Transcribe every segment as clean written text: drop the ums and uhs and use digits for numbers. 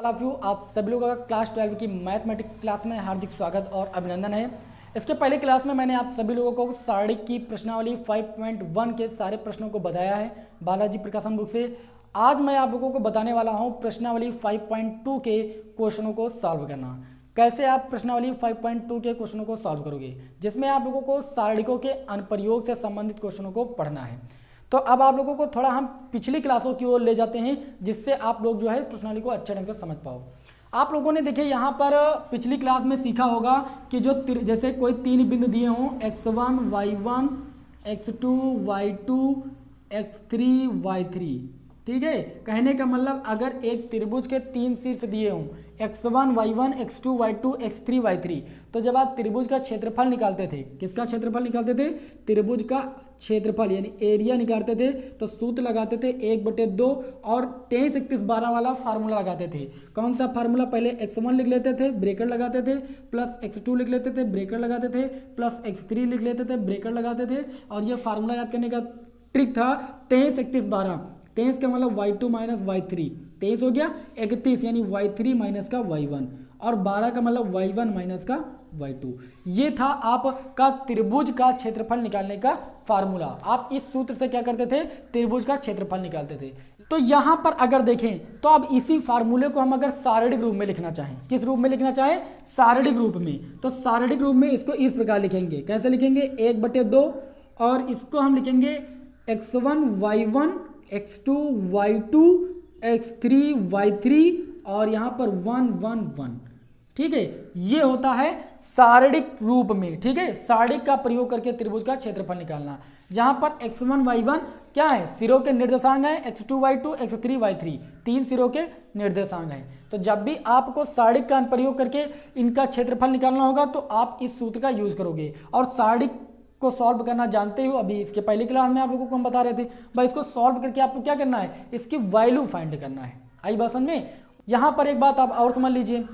All of you, आप सभी लोगों का क्लास 12 की मैथमेटिक्स क्लास में हार्दिक स्वागत और अभिनंदन है। इसके पहले क्लास में मैंने आप सभी लोगों को सारणी की प्रश्नावली 5.1 के सारे प्रश्नों को बताया है बालाजी प्रकाशन बुक से। आज मैं आप लोगों को बताने वाला हूं प्रश्नावली 5.2 के क्वेश्चनों को सॉल्व करना। कैसे आप प्रश्नावली 5.2 के क्वेश्चनों को सॉल्व करोगे, जिसमें आप लोगों को सारणिकों के अनुप्रयोग से संबंधित क्वेश्चनों को पढ़ना है। तो अब आप लोगों को थोड़ा हम पिछली क्लासों की ओर ले जाते हैं, जिससे आप लोग जो है प्रश्नावली को अच्छे ढंग से समझ पाओ। आप लोगों ने देखिए यहाँ पर पिछली क्लास में सीखा होगा कि जो जैसे कोई तीन बिंदु दिए हों x1 y1 x2 y2 x3 y3, ठीक है। कहने का मतलब अगर एक त्रिभुज के तीन शीर्ष दिए हों x1 y1 x2 y2 x3 y3, तो जब आप त्रिभुज का क्षेत्रफल निकालते थे, किसका क्षेत्रफल निकालते थे? त्रिभुज का क्षेत्रफल यानी एरिया निकालते थे, तो सूत्र लगाते थे 1/2 और 10 31 12 वाला फार्मूला लगाते थे। कौन सा फार्मूला? पहले x1 लिख लेते थे, ब्रेकेट लगाते थे, प्लस x2 लिख लेते थे, ब्रेकेट लगाते थे, प्लस x3 लिख लेते थे, ब्रेकेट लगाते थे। और ये फार्मूला याद करने का ट्रिक था 10 31 12। 23 का मतलब y2 माइनस y3, 23 हो गया 31 यानी y3 माइनस का y1, और 12 का मतलब y1 माइनस का y2। ये था आपका त्रिभुज का क्षेत्रफल निकालने का फार्मूला। आप इस सूत्र से क्या करते थे? त्रिभुज का क्षेत्रफल निकालते थे। तो यहाँ पर अगर देखें तो अब इसी फार्मूले को हम अगर सारणिक रूप में लिखना चाहें, किस रूप में लिखना चाहें? सारणिक रूप में। तो सारणिक रूप में इसको इस प्रकार लिखेंगे। कैसे लिखेंगे? 1/2 और इसको हम लिखेंगे x1 y1 x2 y2 x3 y3 और यहाँ पर 1 1 1, ठीक है। ये होता है सारणिक रूप में, ठीक है। सारणिक का प्रयोग करके त्रिभुज का क्षेत्रफल निकालना, जहां पर x1 y1 क्या है? सिरों के निर्देशांक हैं, x2 y2 x3 y3 तीन सिरों के निर्देशांक हैं। तो जब भी आपको सारणिक का प्रयोग करके इनका क्षेत्रफल निकालना होगा तो आप इस सूत्र का यूज करोगे। और सारणिक को सॉल्व करना जानते हो, अभी इसके पहले क्लास में आप लोगों को हम बता रहे थे भाई, इसको सॉल्व करके आपको क्या करना है? इसकी वैल्यू फाइंड करना है। आई बात समझ में? यहां पर एक बात आप और समझ लीजिए,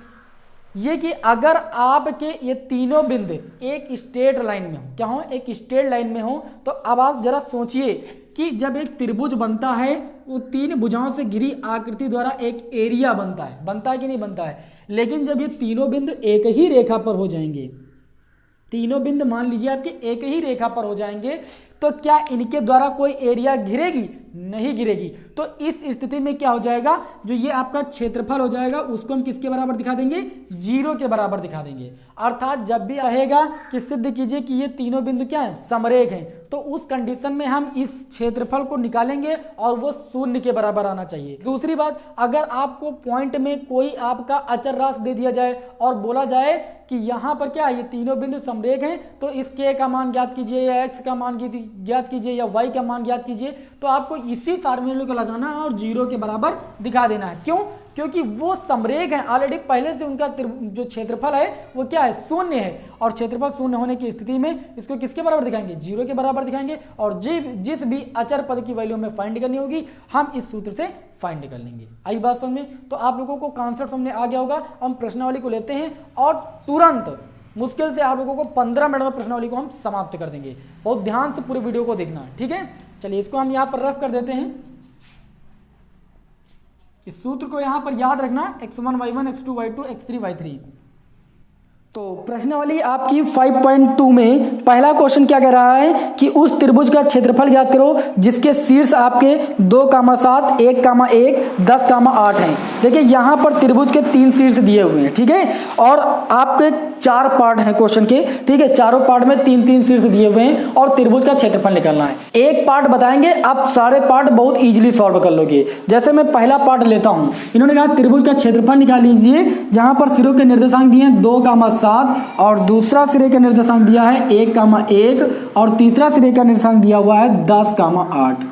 ये कि अगर आपके ये तीनों बिंदु एक स्ट्रेट लाइन में हो, क्या हो? एक स्ट्रेट लाइन में हो, तो अब आप जरा सोचिए कि जब एक त्रिभुज बनता है वो तीन भुजाओं से घिरी आकृति द्वारा एक एरिया बनता है कि नहीं बनता है। लेकिन जब ये तीनों बिंदु एक ही रेखा पर हो जाएंगे, तीनों बिंदु मान लीजिए आपके एक ही रेखा पर हो जाएंगे, तो क्या इनके द्वारा कोई एरिया घिरेगी? नहीं घिरेगी। तो इस स्थिति में क्या हो जाएगा? जो ये आपका क्षेत्रफल हो जाएगा उसको हम किसके बराबर दिखा देंगे? 0 के बराबर दिखा देंगे। अर्थात जब भी रहेगा कि सिद्ध कीजिए कि ये तीनों बिंदु क्या है? समरेख हैं, तो उस कंडीशन में हम इस क्षेत्रफल को निकालेंगे और वो 0 के बराबर आना चाहिए। दूसरी बात, अगर आपको पॉइंट में कोई आपका अचर राशि दे दिया जाए और बोला जाए कि यहाँ पर क्या है? ये तीनों बिंदु समरेख हैं, तो इस k का मान ज्ञात कीजिए या x का मान ज्ञात कीजिए या y का मान ज्ञात कीजिए, तो आपको इसी फार्मूले को लगाना और 0 के बराबर दिखा देना है। क्यों? क्योंकि वो समरेख है, ऑलरेडी पहले से उनका जो क्षेत्रफल है वो क्या है? 0 है। और क्षेत्रफल 0 होने की स्थिति में इसको किसके बराबर दिखाएंगे? 0 के बराबर दिखाएंगे। और जिस भी अचर पद की वैल्यू हमें फाइंड करनी होगी हम इस सूत्र से फाइंड कर लेंगे। आई बात समझ में? तो आप लोगों को कॉन्सेप्ट समझ में आ गया होगा। हम प्रश्नावली को लेते हैं और तुरंत मुश्किल से आप लोगों को 15 मिनट में प्रश्नावली को हम समाप्त कर देंगे। बहुत ध्यान से पूरे वीडियो को देखना है, ठीक है। चलिए इसको हम यहाँ पर रफ कर देते हैं। इस सूत्र को यहां पर याद रखना, x1 y1 x2 y2 x3 y3। तो प्रश्नावली आपकी 5.2 में पहला क्वेश्चन क्या कह रहा है कि उस त्रिभुज का क्षेत्रफल ज्ञात करो जिसके शीर्ष आपके 2,7 1,1 10,8 हैं। देखिए यहाँ पर त्रिभुज के 3 शीर्ष दिए हुए हैं, ठीक है। और आपके 4 पार्ट हैं क्वेश्चन के, ठीक है। चारों पार्ट में 3-3 शीर्ष दिए हुए हैं और त्रिभुज का क्षेत्रफल निकालना है। एक पार्ट बताएंगे, आप सारे पार्ट बहुत इजीली सॉल्व कर लोगे। जैसे मैं पहला पार्ट लेता हूं, इन्होंने कहा त्रिभुज का क्षेत्रफल निकाल लीजिए, जहां पर सिरों के निर्देशांक दिए हैं 2,7 और दूसरा सिरे का निर्देशांक दिया है 1,1 और तीसरा सिरे का निर्देशांक दिया हुआ है 10,8,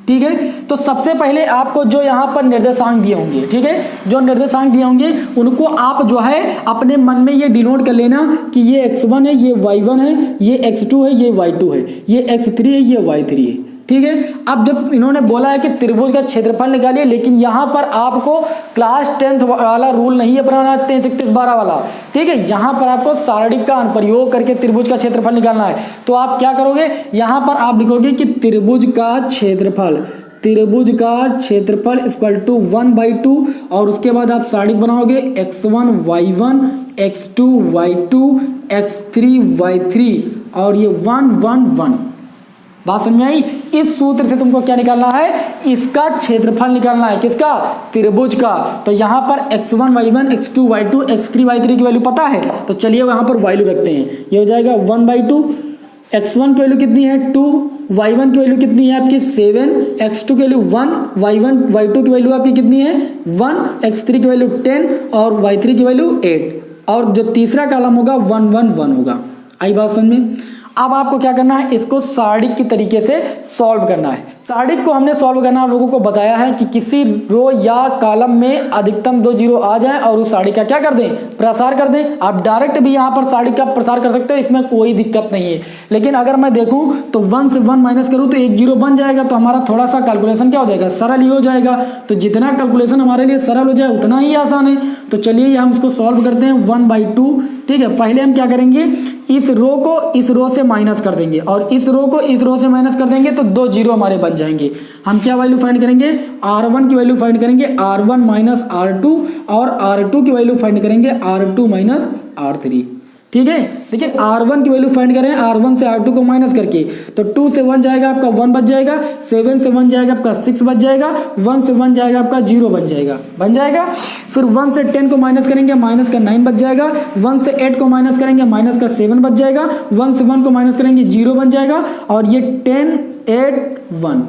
ठीक है। तो सबसे पहले आपको जो यहाँ पर निर्देशांक दिए होंगे, ठीक है, जो निर्देशांक दिए होंगे उनको आप जो है अपने मन में ये डिनोट कर लेना कि ये x1 है, ये y1 है, ये x2 है, ये y2 है, ये x3 है, ये y3 है, ठीक है। अब जब इन्होंने बोला है कि त्रिभुज का क्षेत्रफल निकालिए, लेकिन यहाँ पर आपको क्लास 10th वाला रूल नहीं अपनाना, 30 31 12 वाला, ठीक है। यहाँ पर आपको सारणिक का प्रयोग करके त्रिभुज का क्षेत्रफल निकालना है। तो आप क्या करोगे? यहाँ पर आप लिखोगे कि त्रिभुज का क्षेत्रफल, त्रिभुज का क्षेत्रफल इक्वल टू 1/2 और उसके बाद आप साड़ी बनाओगे x1 y1 x2 y2 x3 y3 और ये 1 1 1। बात समझ में आई? इस सूत्र से तुमको क्या निकालना है? इसका क्षेत्रफल निकालना है। किसका? त्रिभुज का। तो यहाँ पर x1 y1 x2 y2 x3 y3 की वैल्यू पता है, तो चलिए वहाँ पर वैल्यू रखते हैं। ये हो जाएगा 1/2। x1 की वैल्यू कितनी है? 2। y1 की वैल्यू कितनी है आपकी? 7। x2 की वैल्यू 1। y1 y2 की वैल्यू आपकी कितनी है? 1। x3 की वैल्यू 10 और y3 की वैल्यू 8 और जो तीसरा कॉलम होगा 1 1 1 होगा। आई बात समझ में? अब आपको क्या करना है? इसको सारणी की तरीके से सॉल्व करना है। सारणी को हमने सॉल्व करना लोगों को बताया है कि किसी रो या कॉलम में अधिकतम 2 जीरो आ जाए और उस सारणी का क्या कर दें? प्रसार कर दें। आप डायरेक्ट भी यहाँ पर सारणी का प्रसार कर सकते हो, इसमें कोई दिक्कत नहीं है। लेकिन अगर मैं देखूँ तो 1 से 1 माइनस करूँ तो 1 जीरो बन जाएगा, तो हमारा थोड़ा सा कैलकुलेशन क्या हो जाएगा? सरल ही हो जाएगा। तो जितना कैलकुलेशन हमारे लिए सरल हो जाए उतना ही आसान है। तो चलिए हम इसको सॉल्व करते हैं 1/2। ठीक है, पहले हम क्या करेंगे? इस रो को इस रो से माइनस कर देंगे और इस रो को इस रो से माइनस कर देंगे तो 2 जीरो हमारे बन जाएंगे। हम क्या वैल्यू फाइंड करेंगे? r1 की वैल्यू फाइंड करेंगे r1 माइनस r2 और r2 की वैल्यू फाइंड करेंगे r2 माइनस r3। ठीक है, देखिए r1 की वैल्यू फाइंड करें r1 से r2 को माइनस करके, तो 2 से 1 जाएगा आपका 1 बच जाएगा, 7 से 1 जाएगा आपका 6 बच जाएगा, 1 से 1 जाएगा आपका 0 बन जाएगा। फिर 1 से 10 को माइनस करेंगे, माइनस का 9 बच जाएगा। 1 से 8 को माइनस करेंगे, माइनस का 7 बच जाएगा। 1 से 1 को माइनस करेंगे, 0 बन जाएगा और ये 10 8 1।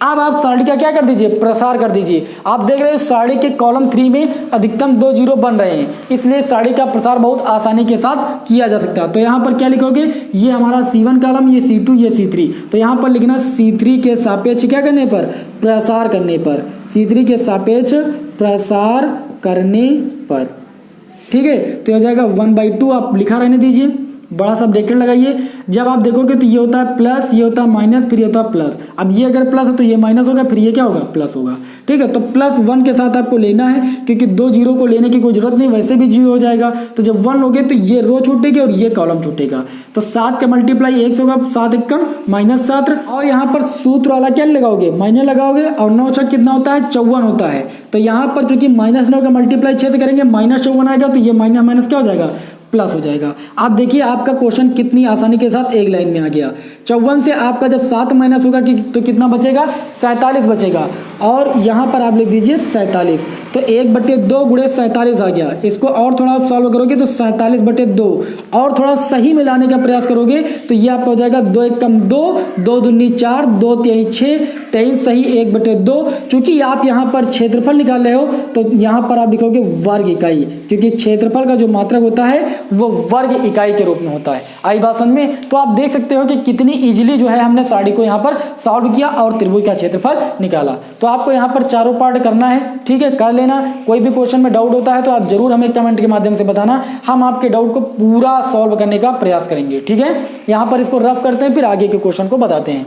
अब आप सारणी का क्या कर दीजिए? प्रसार कर दीजिए। आप देख रहे हो सारणी के कॉलम 3 में अधिकतम 2 जीरो बन रहे हैं, इसलिए सारणी का प्रसार बहुत आसानी के साथ किया जा सकता है। तो यहाँ पर क्या लिखोगे? ये हमारा C1 कॉलम, ये C2, ये C3। तो यहाँ पर लिखना C3 के सापेक्ष क्या करने पर? प्रसार करने पर। C3 के सापेक्ष प्रसार करने पर। ठीक है, तो हो जाएगा 1/2। आप लिखा रहने दीजिए, बड़ा सा ब्रैकेट लगाइए। जब आप देखोगे तो ये होता है प्लस, ये होता है माइनस, फिर ये होता है प्लस। अब ये अगर प्लस है तो ये माइनस होगा, फिर ये क्या होगा? प्लस होगा। ठीक है, तो +1 के साथ आपको लेना है, क्योंकि 2 जीरो को लेने की कोई जरूरत नहीं, वैसे भी 0 हो जाएगा। तो जब 1 लोगे तो ये रो छूटेगी और ये कॉलम छूटेगा। तो 7 का मल्टीप्लाई 1 से होगा, 7 1 -7। और यहाँ पर सूत्र वाला क्या लगाओगे? माइनस लगाओगे और 9 6 कितना होता है? 54 होता है। तो यहाँ पर चूंकि -9 का मल्टीप्लाई 6 से करेंगे, -54 आएगा, तो ये माइनस माइनस क्या हो जाएगा? प्लस हो जाएगा। आप देखिए आपका क्वेश्चन कितनी आसानी के साथ एक लाइन में आ गया। 54 से आपका जब 7 माइनस होगा तो कितना बचेगा? 47 बचेगा। और यहाँ पर आप लिख दीजिए 47। तो 1/2 गुणे 47 आ गया। इसको और थोड़ा सॉल्व करोगे तो 47/2 और थोड़ा सही में लाने का प्रयास करोगे तो ये आपका हो जाएगा 2 1 कम 2, 2 दूनी 4, 2 3 6, 23 सही 1/2। चूंकि आप यहाँ पर क्षेत्रफल निकाल रहे हो तो यहाँ पर आप लिखोगे वर्ग इकाई, क्योंकि क्षेत्रफल का जो मात्रक होता है वो वर्ग इकाई के रूप में होता है। आई बात समझ में? तो आप देख सकते हो कि कितनी इजीली जो है हमने सारणी को यहाँ पर सॉल्व किया और त्रिभुज का क्षेत्रफल निकाला। तो आपको यहाँ पर चारों पार्ट करना है। ठीक है, कर लेना। कोई भी क्वेश्चन में डाउट होता है तो आप जरूर हमें कमेंट के माध्यम से बताना, हम आपके डाउट को पूरा सॉल्व करने का प्रयास करेंगे। ठीक है, यहाँ पर इसको रफ करते हैं, फिर आगे के क्वेश्चन को बताते हैं।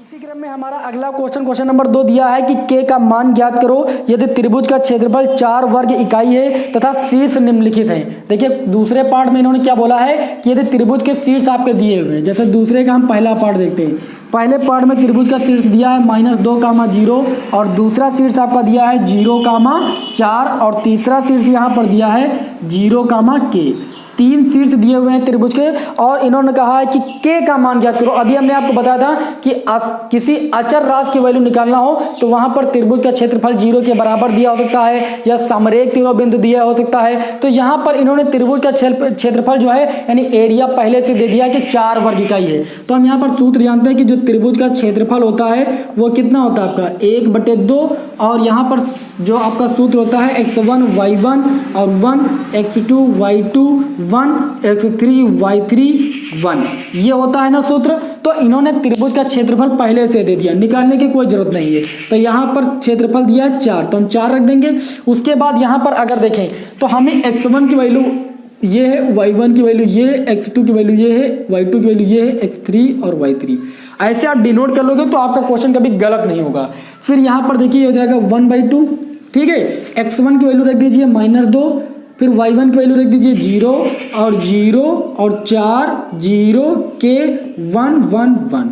इसी क्रम में हमारा अगला क्वेश्चन नंबर 2 दिया है कि k का मान ज्ञात करो यदि त्रिभुज का क्षेत्रफल 4 वर्ग इकाई है तथा शीर्ष निम्नलिखित है। देखिए दूसरे पार्ट में इन्होंने क्या बोला है कि यदि त्रिभुज के शीर्ष आपके दिए हुए हैं। जैसे दूसरे का हम पहला पार्ट देखते हैं। पहले पार्ट में त्रिभुज का शीर्ष दिया है -2, 0 और दूसरा शीर्ष आपका दिया है 0, 4 और तीसरा शीर्ष यहाँ पर दिया है 0, k। 3 शीर्ष दिए हुए हैं त्रिभुज के और इन्होंने कहा है कि k का मान ज्ञात करो। अभी हमने आपको बताया था कि किसी अचर राशि की वैल्यू निकालना हो तो वहां पर त्रिभुज का क्षेत्रफल 0 के बराबर दिया हो सकता है या समरेख तीनों बिंदु दिया हो सकता है। तो यहाँ पर इन्होंने त्रिभुज का क्षेत्रफल जो है यानी एरिया पहले से दे दिया कि 4 वर्ग इकाई है। तो हम यहाँ पर सूत्र जानते हैं कि जो त्रिभुज का क्षेत्रफल होता है वो कितना होता है आपका 1/2 और यहाँ पर जो आपका सूत्र होता है x1 y1 और 1 x2 y2 1 x3 y3 1, ये होता है ना सूत्र। तो इन्होंने त्रिभुज का क्षेत्रफल पहले से दे दिया, निकालने की कोई जरूरत नहीं है। तो यहाँ पर क्षेत्रफल दिया है 4, तो हम 4 रख देंगे। उसके बाद यहाँ पर अगर देखें तो हमें x1 की वैल्यू ये है, y1 की वैल्यू ये है, x2 की वैल्यू ये है, y2 की वैल्यू ये है, x3 और y3। ऐसे आप डिनोट कर लोगे तो आपका क्वेश्चन कभी गलत नहीं होगा। फिर यहाँ पर देखिए हो जाएगा 1/2। ठीक है, x1 की वैल्यू रख दीजिए -2, फिर y1 की वैल्यू रख दीजिए 0 और 4 0 k 1 1 1।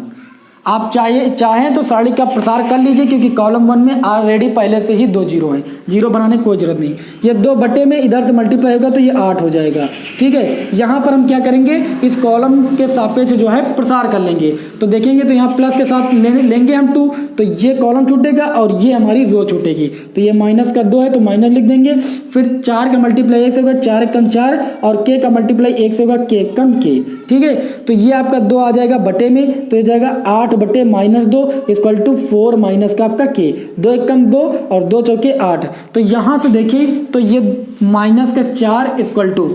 आप चाहें तो साड़ी का प्रसार कर लीजिए, क्योंकि कॉलम 1 में ऑलरेडी पहले से ही 2 जीरो हैं, जीरो बनाने की कोई जरूरत नहीं। ये 2 बटे में इधर से मल्टीप्लाई होगा तो ये 8 हो जाएगा। ठीक है, यहाँ पर हम क्या करेंगे, इस कॉलम के सापेक्ष जो है प्रसार कर लेंगे। तो देखेंगे तो यहाँ प्लस के साथ लेंगे हम 2, तो ये कॉलम छूटेगा और ये हमारी रो छूटेगी। तो ये माइनस का 2 है तो माइनस लिख देंगे। फिर 4 का मल्टीप्लाई 1 से होगा, 4 कम 4, और के का मल्टीप्लाई 1 से होगा, के कम के। ठीक है, तो ये आपका 2 आ जाएगा बटे में, तो ये जाएगा 8 बटे -2 इक्वल टू 4 माइनस का आपका के। 2 1 कम 2 और 2 चौके 8। तो यहाँ से देखिए तो ये माइनस का 4 इक्वल टू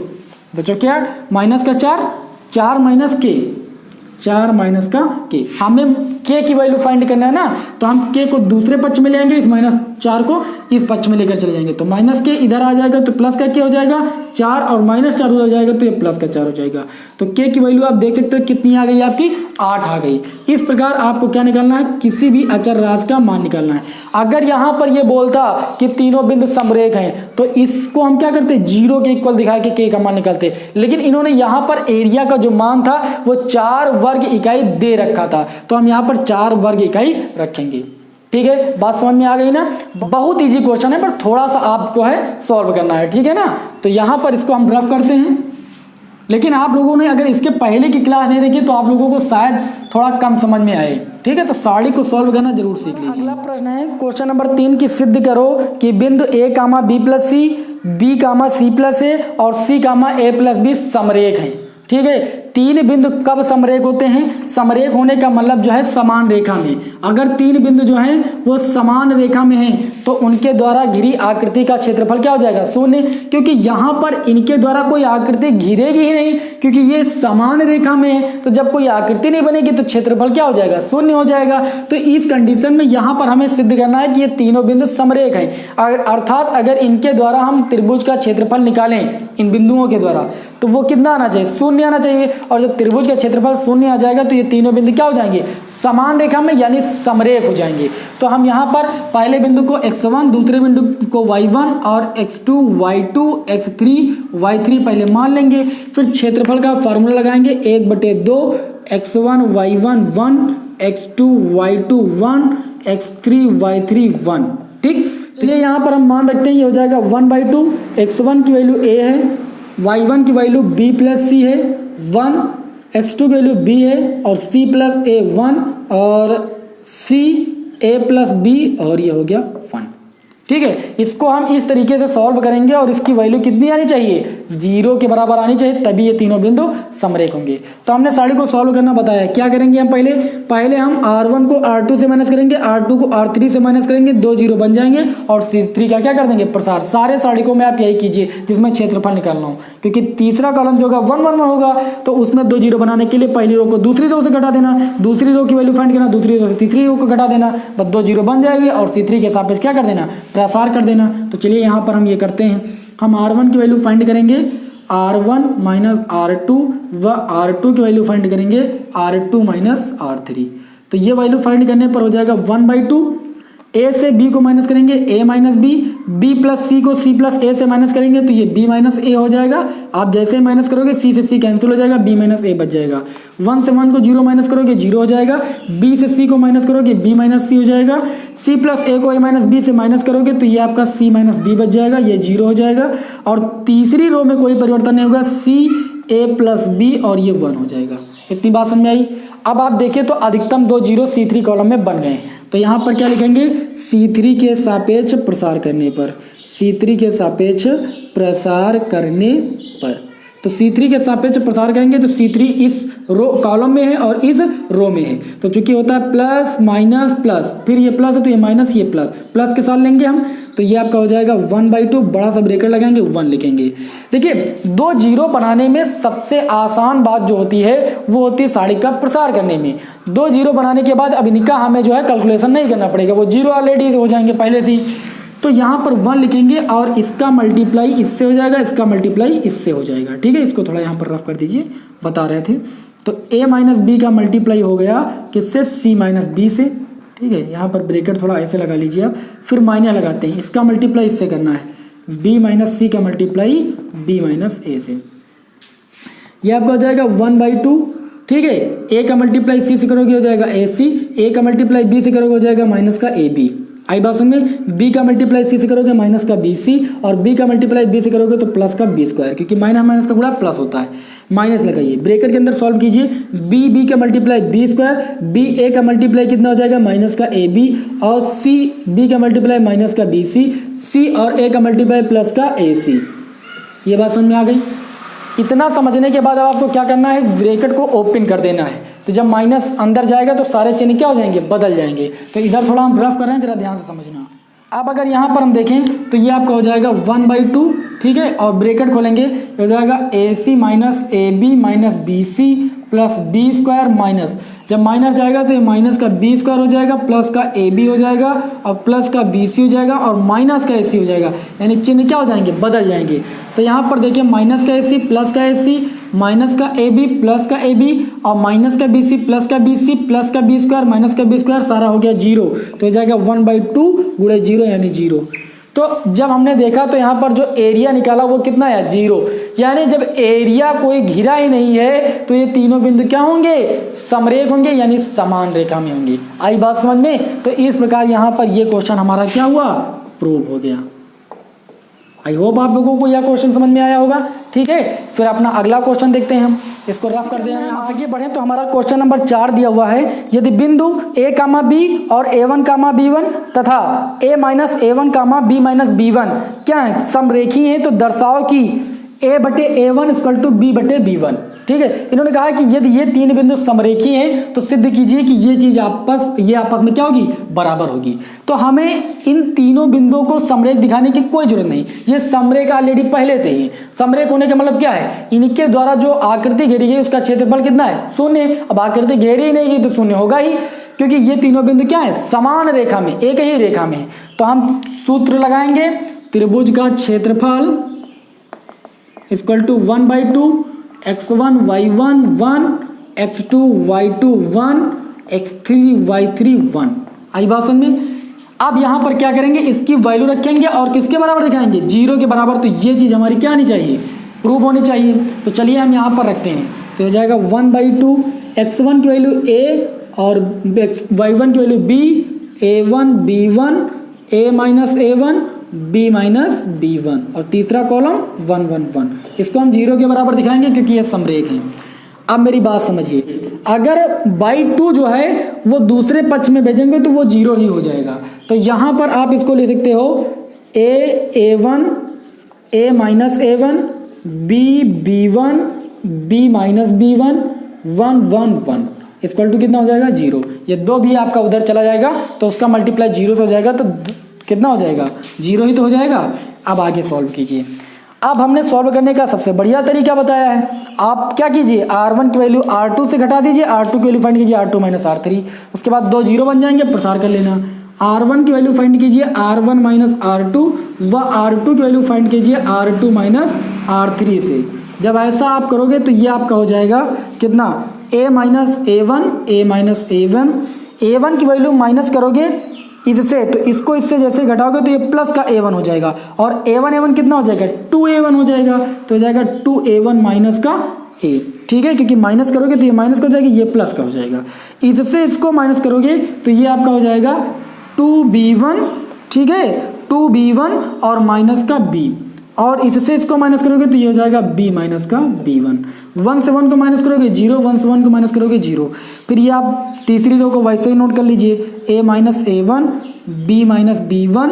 बच्चों क्या, माइनस का 4, 4 माइनस के, 4 माइनस का के। हमें के की वैल्यू फाइंड करना है ना, तो हम के को दूसरे पक्ष में ले आएंगे, इस -4 को इस पक्ष में लेकर चले जाएंगे। तो माइनस के इधर आ जाएगा तो प्लस का के हो जाएगा 4, और -4 हो जाएगा तो ये प्लस का 4 हो जाएगा। तो के की वैल्यू आप देख सकते हो कितनी आ गई आपकी, 8 आ गई। इस प्रकार आपको क्या निकालना है, किसी भी अचर राशि का मान निकालना है। अगर यहाँ पर ये बोलता कि तीनों बिंदु समरेख हैं तो इसको हम क्या करते, 0 के इक्वल दिखा के का मान निकालते। लेकिन इन्होंने यहाँ पर एरिया का जो मान था वो 4 वर्ग इकाई दे रखा था, तो हम यहाँ पर 4 वर्ग इकाई रखेंगे। ठीक है, बात समझ में आ गई ना। बहुत इजी क्वेश्चन है पर थोड़ा सा आपको है सॉल्व करना है। ठीक है ना, तो यहाँ पर इसको हम रफ करते हैं। लेकिन आप लोगों ने अगर इसके पहले की क्लास नहीं देखी तो आप लोगों को शायद थोड़ा कम समझ में आए। ठीक है, तो साड़ी को सॉल्व करना जरूर सीख लीजिए। अगला प्रश्न है क्वेश्चन नंबर 3 की, सिद्ध करो कि बिंदु a, b plus C, b, c plus A और c, a प्लस बी समरेख है। ठीक है, 3 बिंदु कब समरेख होते हैं, समरेख होने का मतलब जो है समान रेखा में। अगर 3 बिंदु जो हैं वो समान रेखा में हैं तो उनके द्वारा घिरी आकृति का क्षेत्रफल क्या हो जाएगा, 0, क्योंकि यहाँ पर इनके द्वारा कोई आकृति घिरेगी ही नहीं, क्योंकि ये समान रेखा में है। तो जब कोई आकृति नहीं बनेगी तो क्षेत्रफल क्या हो जाएगा, 0 हो जाएगा। तो इस कंडीशन में यहाँ पर हमें सिद्ध करना है कि ये तीनों बिंदु समरेख हैं। अर्थात अगर इनके द्वारा हम त्रिभुज का क्षेत्रफल निकालें इन बिंदुओं के द्वारा तो वो कितना आना चाहिए, 0 आना चाहिए। और जब त्रिभुज का क्षेत्रफल 0 आ जाएगा तो ये तीनों बिंदु क्या हो जाएंगे, समान रेखा में यानी समरेख हो जाएंगे। तो हम यहाँ पर पहले बिंदु को x1, दूसरे बिंदु को y1 और x2 y2 x3 y3 पहले मान लेंगे। फिर क्षेत्रफल का फॉर्मूला लगाएंगे, 1/2 x1 y1 1 x2 y2 1 x3 y3 1। ठीक, तो ये यहाँ पर हम मान रखते हैं, ये हो जाएगा 1/2। x1 की वैल्यू a है, y1 की वैल्यू b प्लस सी है 1, x2 की वैल्यू b है और c प्लस a 1 और c a प्लस b और ये हो गया 1। ठीक है, इसको हम इस तरीके से सॉल्व करेंगे और इसकी वैल्यू कितनी आनी चाहिए, 0 के बराबर आनी चाहिए, तभी ये तीनों बिंदु समरेख होंगे। तो हमने साड़ी को सॉल्व करना बताया। क्या करेंगे हम, पहले हम r1 को r2 से माइनस करेंगे, r2 को r3 से माइनस करेंगे, 2 जीरो बन जाएंगे और 3 का क्या कर देंगे, प्रसार। सारे साड़ी को मैं आप यही कीजिए जिसमें क्षेत्रफल निकालना हो, क्योंकि तीसरा कॉलम जो होगा 1 1 1 होगा तो उसमें 2 जीरो बनाने के लिए पहली रो को दूसरी रो से घटा देना, दूसरी रो की वैल्यू फाइंड करना, दूसरी रो से तीसरी रो को घटा देना, बस 2 जीरो बन जाएगी और c3 के सापेक्ष क्या कर देना, प्रसार कर देना। तो चलिए यहाँ पर हम ये करते हैं, हम r1 की वैल्यू फाइंड करेंगे r1 माइनस r2 व r2 की वैल्यू फाइंड करेंगे r2 माइनस r3। तो ये वैल्यू फाइंड करने पर हो जाएगा 1/2। a से b को माइनस करेंगे a minus b plus c को c प्लस a से माइनस करेंगे तो ये b माइनस a हो जाएगा। आप जैसे ही माइनस करोगे c से c कैंसिल हो जाएगा, b माइनस a बच जाएगा। 1 से 1 को 0 माइनस करोगे 0 हो जाएगा, b से c को माइनस करोगे b माइनस c हो जाएगा, c प्लस a को a माइनस b से माइनस करोगे तो ये आपका c माइनस b बच जाएगा, ये 0 हो जाएगा। और तीसरी रो में कोई परिवर्तन नहीं होगा, c a प्लस b और ये 1 हो जाएगा। इतनी बात समझ में आई। अब आप देखिए तो अधिकतम 2 जीरो c3 कॉलम में बन गए। तो यहाँ पर क्या लिखेंगे, c3 के सापेक्ष प्रसार करने पर, c3 के सापेक्ष प्रसार करने पर, तो c3 के सापेक्ष प्रसार करेंगे तो c3 इस रो कॉलम में है और इस रो में है। तो चूंकि होता है प्लस माइनस प्लस, फिर ये प्लस है तो ये माइनस, ये प्लस, प्लस के साथ लेंगे हम तो ये आपका हो जाएगा 1/2, बड़ा सा ब्रेकेट लगाएंगे 1 लिखेंगे। देखिए 2 जीरो बनाने में सबसे आसान बात जो होती है वो होती है साड़ी का प्रसार करने में। 2 जीरो बनाने के बाद अब इनका हमें जो है कैलकुलेशन नहीं करना पड़ेगा, वो जीरो ऑलरेडी हो जाएंगे पहले से ही। तो यहाँ पर 1 लिखेंगे और इसका मल्टीप्लाई इससे हो जाएगा, इसका मल्टीप्लाई इससे हो जाएगा। ठीक है, इसको थोड़ा यहाँ पर रफ कर दीजिए, बता रहे थे। तो a माइनस बी का मल्टीप्लाई हो गया किससे, c माइनस बी से। ठीक है, यहाँ पर ब्रेकेट थोड़ा ऐसे लगा लीजिए आप, फिर माइनस लगाते हैं, इसका मल्टीप्लाई इससे करना है, b माइनस सी का मल्टीप्लाई b माइनस ए से। ये आपका हो जाएगा 1/2। ठीक है। ए का मल्टीप्लाई सी से करोगे हो जाएगा ए सी, ए का मल्टीप्लाई बी से करोगे हो जाएगा माइनस का ए बी। आई बात समझ में? बी का मल्टीप्लाई सी से करोगे माइनस का बी सी, और बी का मल्टीप्लाई बी से करोगे तो प्लस का बी स्क्वायर, क्योंकि माइनस माइनस का गुणा प्लस होता है। माइनस लगाइए, ब्रैकेट के अंदर सॉल्व कीजिए, बी का मल्टीप्लाई बी स्क्वायर, बी ए का मल्टीप्लाई कितना हो जाएगा माइनस का ए बी, और सी बी का मल्टीप्लाई माइनस का बी सी, सी और ए का मल्टीप्लाई प्लस का ए सी। ये बात समझ में आ गई? इतना समझने के बाद अब आपको क्या करना है, ब्रैकेट को ओपन कर देना है। तो जब माइनस अंदर जाएगा तो सारे चिन्ह क्या हो जाएंगे, बदल जाएंगे। तो इधर थोड़ा हम रफ कर रहे हैं, जरा ध्यान से समझना। अब अगर यहाँ पर हम देखें तो ये आपका हो जाएगा 1/2, ठीक है, और ब्रैकेट खोलेंगे हो जाएगा A C minus A B minus B C plus B square minus, जब माइनस जाएगा तो ये माइनस का बी स्क्वायर हो जाएगा, प्लस का ए बी हो जाएगा, और प्लस का बी सी हो जाएगा, और माइनस का ए सी हो जाएगा। यानी चिन्ह क्या हो जाएंगे, बदल जाएंगे। तो यहाँ पर देखिए माइनस का ए सी प्लस का ए सी, माइनस का ए बी प्लस का ए बी, और माइनस का बी सी प्लस का बी सी प्लस का बी स्क्वायर माइनस का बी स्क्वायर, सारा हो गया 0। तो हो जाएगा 1/2 गुणे 0 यानी 0। तो जब हमने देखा तो यहाँ पर जो एरिया निकाला वो कितना है, 0। यानी जब एरिया कोई घिरा ही नहीं है तो ये तीनों बिंदु क्या होंगे, समरेख होंगे, यानी समान रेखा में होंगे। आई बात समझ में? तो इस प्रकार यहाँ पर ये क्वेश्चन हमारा क्या हुआ, प्रूव हो गया। आई होप आप लोगों को यह क्वेश्चन समझ में आया होगा। ठीक है, फिर अपना अगला क्वेश्चन देखते हैं हम, इसको रफ कर दें। आगे बढ़े तो हमारा क्वेश्चन नंबर 4 दिया हुआ है, यदि बिंदु a कामा बी और a1 कामा b1 तथा a minus a1 comma b minus b1 क्या है, समरेखी हैं, तो दर्शाओ कि a बटे a1 इक्वल टू b बटे b1। ठीक है, इन्होंने कहा कि यदि ये तीन बिंदु समरेखी हैं तो सिद्ध कीजिए कि ये चीज आपस में क्या होगी, बराबर होगी। तो हमें इन तीनों बिंदुओं को समरेख दिखाने की कोई जरूरत नहीं, ये समरेख ऑलरेडी पहले से ही। समरेख होने का मतलब क्या है, इनके द्वारा जो आकृति घेरी गई उसका क्षेत्रफल कितना है, 0। अब आकृति घेरी ही नहीं गई तो 0 होगा ही, क्योंकि ये तीनों बिंदु क्या है, समान रेखा में, एक ही रेखा में। तो हम सूत्र लगाएंगे, त्रिभुज का क्षेत्रफल equal to 1/2 x1 y1 1 x2 y2 1 x3 y3 1। आई बात समझ में? अब यहाँ पर क्या करेंगे, इसकी वैल्यू रखेंगे और किसके बराबर दिखाएंगे, 0 के बराबर। तो ये चीज़ हमारी क्या आनी चाहिए, प्रूव होनी चाहिए। तो चलिए हम यहाँ पर रखते हैं, तो हो जाएगा 1/2 x1 की वैल्यू a और y1 की value b, a1 b1 a minus a1 b minus b1, और तीसरा कॉलम 1 1 1। इसको हम 0 के बराबर दिखाएंगे क्योंकि ये समरेख है। अब मेरी बात समझिए, अगर बाई 2 जो है वो दूसरे पक्ष में भेजेंगे तो वो 0 ही हो जाएगा। तो यहाँ पर आप इसको ले सकते हो a1 a minus a1 b b1 b minus b1 1 1 1 equal to कितना हो जाएगा, 0। ये 2 भी आपका उधर चला जाएगा तो उसका मल्टीप्लाई 0 से हो जाएगा, तो कितना हो जाएगा, 0 ही तो हो जाएगा। अब आगे सॉल्व कीजिए। अब हमने सॉल्व करने का सबसे बढ़िया तरीका बताया है। आप क्या कीजिए, r1 की वैल्यू r2 से घटा दीजिए, r2 की वैल्यू फाइंड कीजिए r2 माइनस r3, उसके बाद 2 0 बन जाएंगे, प्रसार कर लेना। r1 की वैल्यू फाइंड कीजिए r1 माइनस r2 व r2 की वैल्यू फाइंड कीजिए r2 माइनस r3 से। जब ऐसा आप करोगे तो ये आपका हो जाएगा कितना, a माइनस a1 a1 की वैल्यू माइनस करोगे इससे, तो इसको इससे जैसे घटाओगे तो ये प्लस का a1 हो जाएगा, और a1 कितना हो जाएगा, 2a1 हो जाएगा। तो हो जाएगा 2a1 माइनस का a। ठीक है, क्योंकि माइनस करोगे तो ये माइनस का हो जाएगा, ये प्लस का हो जाएगा। इससे इसको माइनस करोगे तो ये आपका हो जाएगा 2b1। ठीक है, 2b1 और माइनस का b, और इससे इसको माइनस करोगे तो ये हो जाएगा b माइनस का b1। 1 से 1 को माइनस करोगे 0, 1 से 1 को माइनस करोगे 0। फिर ये आप तीसरी रो को वैसे ही नोट कर लीजिए, a minus a1 b minus b1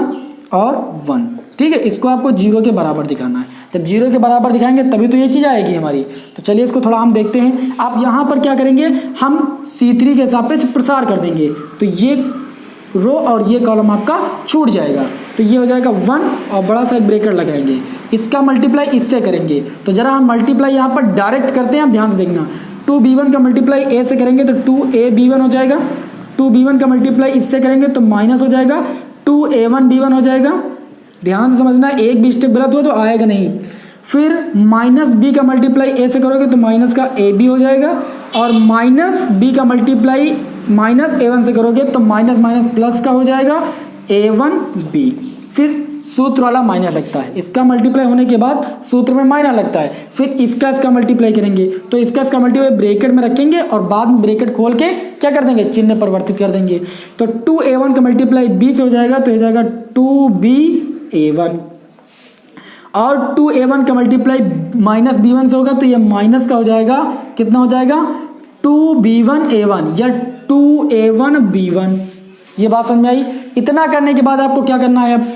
और 1। ठीक है, इसको आपको 0 के बराबर दिखाना है। जब 0 के बराबर दिखाएंगे तभी तो ये चीज़ आएगी हमारी। तो चलिए इसको थोड़ा हम देखते हैं। आप यहाँ पर क्या करेंगे, हम C3 के सापेक्ष प्रसार कर देंगे, तो ये रो और ये कॉलम आपका छूट जाएगा। तो ये हो जाएगा 1 और बड़ा सा एक ब्रैकेट लगाएंगे, इसका मल्टीप्लाई इससे करेंगे। तो जरा हम मल्टीप्लाई यहाँ पर डायरेक्ट करते हैं, आप ध्यान से देखना। 2b1 का मल्टीप्लाई a से करेंगे तो 2ab1 हो जाएगा, 2b1 का मल्टीप्लाई इससे करेंगे तो माइनस हो जाएगा, 2a1b1 हो जाएगा। ध्यान से समझना, एक भी स्टेप गलत हुआ तो आएगा नहीं। फिर माइनस b का मल्टीप्लाई a से करोगे तो माइनस का ab हो जाएगा, और माइनस b का मल्टीप्लाई माइनस a1 से करोगे तो माइनस माइनस प्लस का हो जाएगा a1b। फिर सूत्र वाला माइनस लगता है, इसका मल्टीप्लाई होने के बाद सूत्र में माइनस लगता है, फिर इसका मल्टीप्लाई करेंगे तो इसका मल्टीप्लाई ब्रैकेट में रखेंगे और बाद में ब्रैकेट खोल के क्या कर देंगे, चिन्ह परिवर्तित कर देंगे। तो 2a1 का मल्टीप्लाई b से हो जाएगा तो हो जाएगा 2ba1, और 2a1 का मल्टीप्लाई माइनस b1 से होगा तो ये माइनस का हो जाएगा, कितना हो जाएगा 2b1a1 या 2a1b1। ये बात समझ में आई। इतना करने के बाद आपको क्या करना है, अब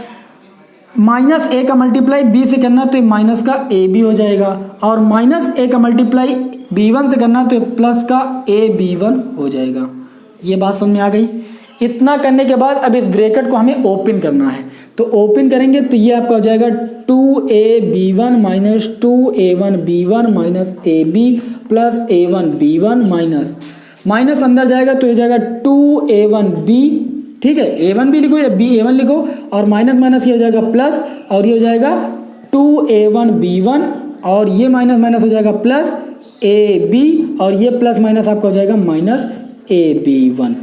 माइनस a का मल्टीप्लाई b से करना तो ये माइनस का ab हो जाएगा, और माइनस a का मल्टीप्लाई b1 से करना तो ये प्लस का ab1 हो जाएगा। ये बात समझ में आ गई। इतना करने के बाद अब इस ब्रैकेट को हमें ओपन करना है, तो ओपन करेंगे तो ये आपका हो जाएगा 2ab1 minus 2a1b1 minus ab plus a1b1 minus minus अंदर जाएगा तो हो जाएगा 2a1b, ठीक है, a1b लिखो या ba1 लिखो, और माइनस माइनस ये हो जाएगा प्लस, और ये हो जाएगा 2a1b1, और ये माइनस माइनस हो जाएगा प्लस ab, और ये प्लस माइनस आपका हो जाएगा माइनस ab1।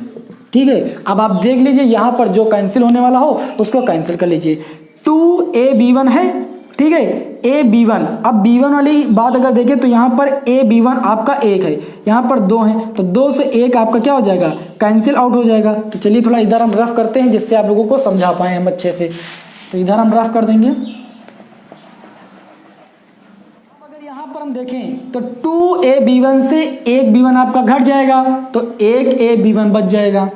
ठीक है, अब आप देख लीजिए यहाँ पर जो कैंसिल होने वाला हो उसको कैंसिल कर लीजिए। 2ab1 है, ठीक है, ab1। अब b1 वाली बात अगर देखें तो यहाँ पर ab1 आपका 1 है, यहाँ पर 2 है, तो 2 से 1 आपका क्या हो जाएगा, कैंसिल आउट हो जाएगा। तो चलिए थोड़ा इधर हम रफ करते हैं जिससे आप लोगों को समझा पाएँ हम अच्छे से। तो इधर हम रफ कर देंगे। अगर यहाँ पर हम देखें तो 2ab1 से 1b1 आपका घट जाएगा तो 1ab1 बच जाएगा।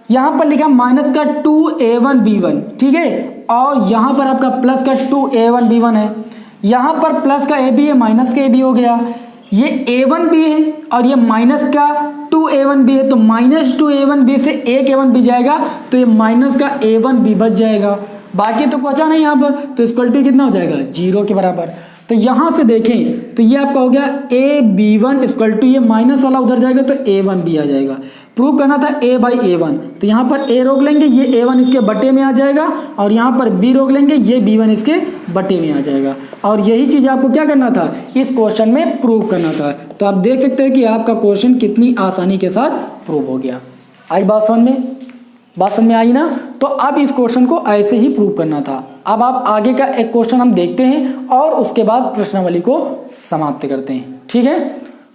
यहाँ पर लिखा माइनस का 2a1b1, ठीक है, और यहाँ पर आपका प्लस का 2a1b1 है, यहाँ पर प्लस का ab है, माइनस का ab हो गया, ये a1b है और ये माइनस का 2a1b है, तो माइनस 2a1b से 1a1b जाएगा तो ये माइनस का a1b बच जाएगा। बाकी तो बचा नहीं यहाँ पर, तो इक्वल टू कितना हो जाएगा, 0 के बराबर। तो यहाँ से देखें तो ये आपका हो गया ab1 इक्वल टू, ये माइनस वाला उधर जाएगा तो a1b आ जाएगा। प्रूव करना था a बाई a1, तो यहाँ पर a रोक लेंगे, ये a1 इसके बटे में आ जाएगा, और यहाँ पर b रोक लेंगे, ये b1 इसके बटे में आ जाएगा। और यही चीज़ आपको क्या करना था, इस क्वेश्चन में प्रूव करना था। तो आप देख सकते हैं कि आपका क्वेश्चन कितनी आसानी के साथ प्रूव हो गया। आई बात समझ में, बात समझ में आई ना। तो अब इस क्वेश्चन को ऐसे ही प्रूव करना था। अब आप आगे का एक क्वेश्चन हम देखते हैं और उसके बाद प्रश्नावली को समाप्त करते हैं। ठीक है,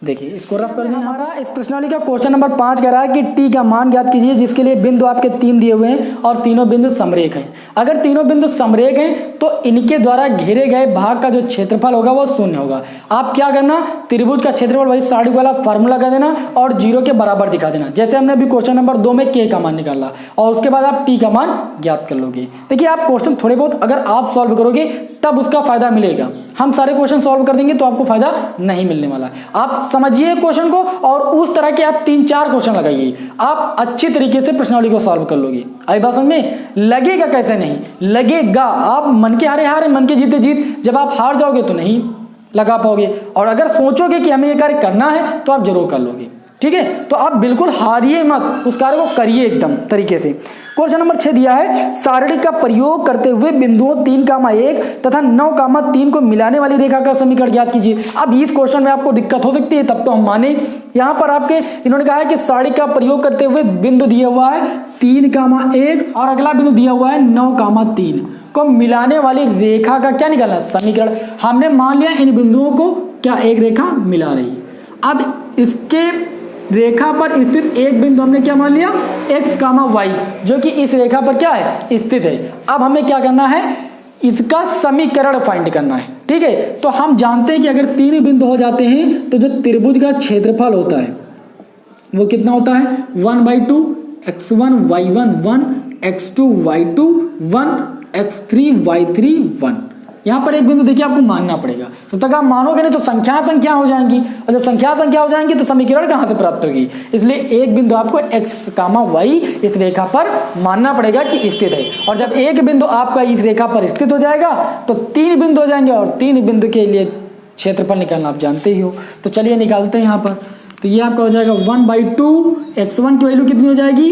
देखिए इसको रफ कर दें। हमारा इस प्रश्नावली का क्वेश्चन नंबर 5 कह रहा है कि टी का मान ज्ञात कीजिए जिसके लिए बिंदु आपके 3 दिए हुए हैं और तीनों बिंदु समरेख हैं। अगर तीनों बिंदु समरेख हैं तो इनके द्वारा घेरे गए भाग का जो क्षेत्रफल होगा वो 0 होगा। आप क्या करना, त्रिभुज का क्षेत्रफल वही साड़ी वाला फार्मूला लगा देना और 0 के बराबर दिखा देना, जैसे हमने अभी क्वेश्चन नंबर 2 में के का मान निकाला, और उसके बाद आप टी का मान ज्ञात कर लोगे। देखिए आप क्वेश्चन थोड़े बहुत अगर आप सॉल्व करोगे तब उसका फायदा मिलेगा। हम सारे क्वेश्चन सॉल्व कर देंगे तो आपको फायदा नहीं मिलने वाला। आप समझिए क्वेश्चन को और उस तरह के आप 3-4 क्वेश्चन लगाइए, आप अच्छी तरीके से प्रश्नावली को सॉल्व कर लोगे। आई बात समझ में, लगेगा कैसे नहीं लगेगा, आप मन के हारे हारे मन के जीते जीत, जब आप हार जाओगे तो नहीं लगा पाओगे, और अगर सोचोगे कि हमें ये कार्य करना है तो आप जरूर कर लोगे। ठीक है, तो आप बिल्कुल हारिए मत, उस कार्य को करिए एकदम तरीके से। क्वेश्चन नंबर 6 दिया है, सारणी का प्रयोग करते हुए बिंदुओं 3,1 तथा 9,3 को मिलाने वाली रेखा का समीकरण ज्ञात कीजिए। अब इस क्वेश्चन में आपको दिक्कत हो सकती है, तब तो हम माने। यहाँ पर आपके इन्होंने कहा है कि सारणी का प्रयोग करते हुए बिंदु दिया हुआ है 3,1 और अगला बिंदु दिया हुआ है 9,3 को मिलाने वाली रेखा का क्या निकालना, समीकरण। हमने मान लिया इन बिंदुओं को क्या एक रेखा मिला रही। अब इसके रेखा पर स्थित एक बिंदु हमने क्या मान लिया, x, y, जो कि इस रेखा पर क्या है, स्थित है। अब हमें क्या करना है, इसका समीकरण फाइंड करना है। ठीक है, तो हम जानते हैं कि अगर 3 बिंदु हो जाते हैं तो जो त्रिभुज का क्षेत्रफल होता है वो कितना होता है, 1/2 x1 y1 1 x2 y2 1 x3 y3 1। यहाँ पर एक बिंदु देखिए आपको मानना पड़ेगा, तो तक आप मानोगे नहीं तो संख्या हो जाएंगी, और जब संख्या हो जाएंगी तो समीकरण कहाँ से प्राप्त होगी। इसलिए एक बिंदु आपको x, y इस रेखा पर मानना पड़ेगा कि स्थित है, और जब एक बिंदु आपका इस रेखा पर स्थित हो जाएगा तो 3 बिंदु हो जाएंगे, और 3 बिंदु के लिए क्षेत्रफल निकालना आप जानते ही हो। तो चलिए निकालते हैं यहाँ पर। तो ये आपका हो जाएगा 1/2 x1 की वैल्यू कितनी हो जाएगी,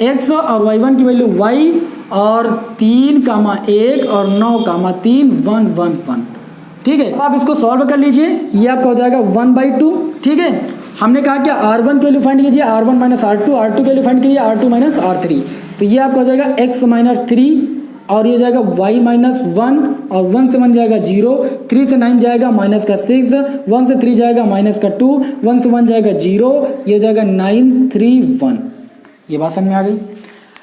x, और y1 की वैल्यू y, और 3,1 और 9,3 1 1 1। ठीक है, आप इसको सॉल्व कर लीजिए। ये आपका हो जाएगा 1/2। ठीक है, हमने कहा कि R1 की वैल्यू फाइंड कीजिए, R1 - R2, R2 की वैल्यू फाइंड कीजिए, R2 - R3। तो ये आपका हो जाएगा x - 3 और ये हो जाएगा y माइनस 1 और 1 से 1 जाएगा 0, 3 से 9 जाएगा माइनस का 6, 1 से 3 जाएगा माइनस का 2, 1 से 1 जाएगा 0, ये हो जाएगा 931। ये बात समझ में आ गई।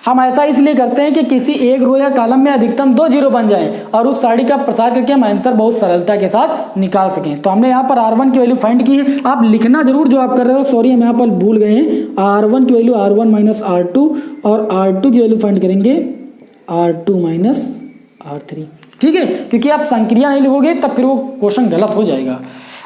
हम ऐसा इसलिए करते हैं कि किसी एक रो या कॉलम में अधिकतम 2 जीरो बन जाएं और उस सारणी का प्रसार करके हम आंसर बहुत सरलता के साथ निकाल सकें। तो हमने यहाँ पर R1 की वैल्यू फाइंड की है। आप लिखना जरूर जो आप कर रहे हो, सॉरी हम यहाँ पर भूल गए हैं। R1 की वैल्यू R1 माइनस R2 और R2 की वैल्यू फाइंड करेंगे R2 माइनस R3, ठीक है, क्योंकि आप संक्रिया नहीं लिखोगे तब फिर वो क्वेश्चन गलत हो जाएगा।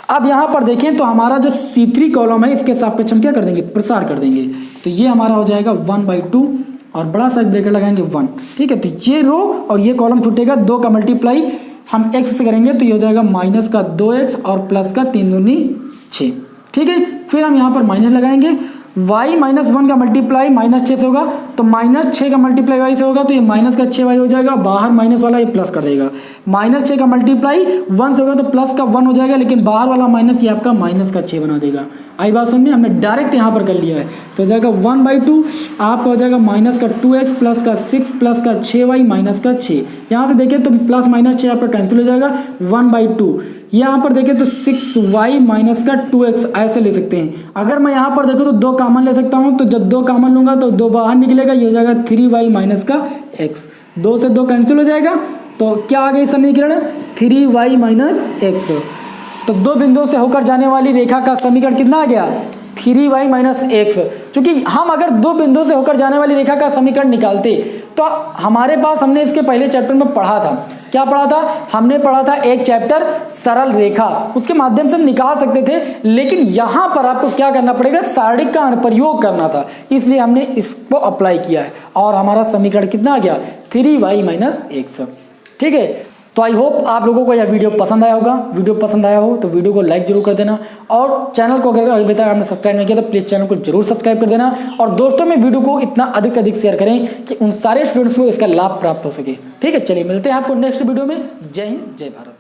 अब यहाँ पर देखें तो हमारा जो C3 कॉलम है इसके सापेक्ष हम क्या कर देंगे, प्रसार कर देंगे। तो ये हमारा हो जाएगा 1/2 और बड़ा सा ब्रेकेट लगाएंगे 1, ठीक है। तो ये रो और ये कॉलम छूटेगा, 2 का मल्टीप्लाई हम x से करेंगे तो ये हो जाएगा माइनस का 2x और प्लस का 3 दूनी 6, ठीक है। फिर हम यहाँ पर माइनस लगाएंगे, y माइनस 1 का मल्टीप्लाई माइनस 6 से होगा तो माइनस 6 का मल्टीप्लाई y से होगा तो ये माइनस का 6y हो जाएगा, बाहर माइनस वाला ये प्लस कर देगा। माइनस 6 का मल्टीप्लाई 1 से होगा तो प्लस का 1 हो जाएगा, लेकिन बाहर वाला माइनस ये आपका माइनस का 6 बना देगा। आई बात समझ में, हमने डायरेक्ट यहाँ पर कर लिया है। तो हो जाएगा 1/2 आपका हो जाएगा माइनस का 2x प्लस का 6 प्लस का 6y माइनस का 6। यहाँ से देखें तो प्लस माइनस 6 आपका कैंसिल हो जाएगा, 1/2। यहाँ पर देखें तो 6y माइनस का 2x ऐसे ले सकते हैं। अगर मैं यहाँ पर देखूँ तो 2 कॉमन ले सकता हूँ, तो जब 2 कॉमन लूँगा तो 2 बाहर निकलेगा, ये हो जाएगा 3y माइनस का x। 2 से 2 कैंसिल हो जाएगा तो क्या आ गई समीकरण, 3y माइनस x। तो 2 बिंदुओं से होकर जाने वाली रेखा का समीकरण कितना आ गया, 3y माइनस x। क्योंकि हम अगर 2 बिंदुओं से होकर जाने वाली रेखा का समीकरण निकालते तो हमारे पास, हमने इसके पहले चैप्टर में पढ़ा था, क्या पढ़ा था, हमने पढ़ा था एक चैप्टर सरल रेखा, उसके माध्यम से हम निकाल सकते थे। लेकिन यहाँ पर आपको क्या करना पड़ेगा, सारणी का अनुप्रयोग करना था, इसलिए हमने इसको अप्लाई किया है और हमारा समीकरण कितना आ गया, 3y माइनस x, ठीक है। तो आई होप आप लोगों को यह वीडियो पसंद आया होगा। वीडियो पसंद आया हो तो वीडियो को लाइक जरूर कर देना और चैनल को अगर अभी तक आपने सब्सक्राइब नहीं किया तो प्लीज़ चैनल को जरूर सब्सक्राइब कर देना और दोस्तों में वीडियो को इतना अधिक से अधिक शेयर करें कि उन सारे स्टूडेंट्स को इसका लाभ प्राप्त हो सके, ठीक है। चलिए मिलते हैं आपको नेक्स्ट वीडियो में। जय हिंद, जय भारत।